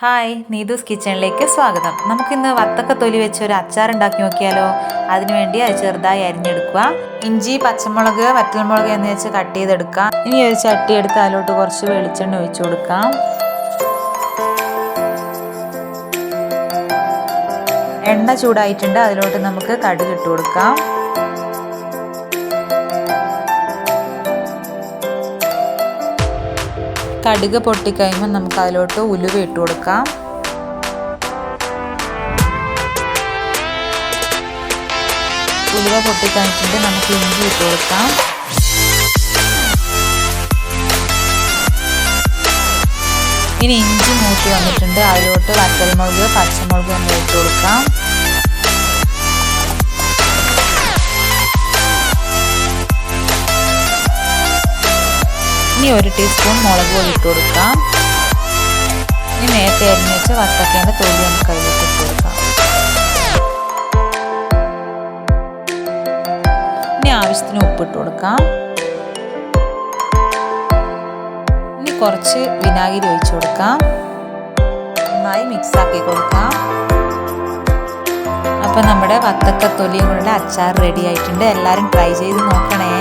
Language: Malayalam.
ഹായ്, നീതൂസ് കിച്ചണിലേക്ക് സ്വാഗതം. നമുക്കിന്ന് വത്തക്കത്തൊലി വെച്ച് ഒരു അച്ചാർ ഉണ്ടാക്കി നോക്കിയാലോ. അതിനുവേണ്ടി അത് ചെറുതായി അരിഞ്ഞെടുക്കുക. ഇഞ്ചി, പച്ചമുളക്, വറ്റൽമുളക് എന്ന് വെച്ച് കട്ട് ചെയ്തെടുക്കാം. ഇനി ഒരു ചട്ടി എടുത്ത് അതിലോട്ട് കുറച്ച് വെളിച്ചെണ്ണ ഒഴിച്ചു കൊടുക്കാം. എണ്ണ ചൂടായിട്ടുണ്ട്. അതിലോട്ട് നമുക്ക് കടുക് ഇട്ട് കൊടുക്കാം. കടുക് പൊട്ടിക്കഴിയുമ്പോൾ നമുക്ക് അതിലോട്ട് ഉലുവ ഇട്ട് കൊടുക്കാം. ഉലുവ പൊട്ടിക്കഴിഞ്ഞിട്ടുണ്ട്. നമുക്ക് ഇഞ്ചി ഇട്ട് കൊടുക്കാം. ഇനി ഇഞ്ചി മൂത്ത് വന്നിട്ടുണ്ട്. അതിലോട്ട് വറ്റൽമുളക്, പച്ചമുളക് എന്നിവ ഇട്ട് കൊടുക്കാം. ഇനി 1 ടീസ്പൂൺ മുളക് പൊടി ഇട്ട് കൊടുക്കാം. ഇനി നേരത്തെ അരിഞ്ഞ് വെച്ച് വത്തക്കേൻ്റെ തൊലി നമുക്ക് അതിലേക്ക് ഇട്ട് കൊടുക്കാം. ഇനി ആവശ്യത്തിന് ഉപ്പിട്ട് കൊടുക്കാം. ഇനി കുറച്ച് വിനാഗിരി ഒഴിച്ചു കൊടുക്കാം. നന്നായി മിക്സ് ആക്കി കൊടുക്കാം. അപ്പം നമ്മുടെ വത്തക്കത്തൊലിയും കൊണ്ടുള്ള അച്ചാർ റെഡി ആയിട്ടുണ്ട്. എല്ലാവരും ട്രൈ ചെയ്ത് നോക്കണേ.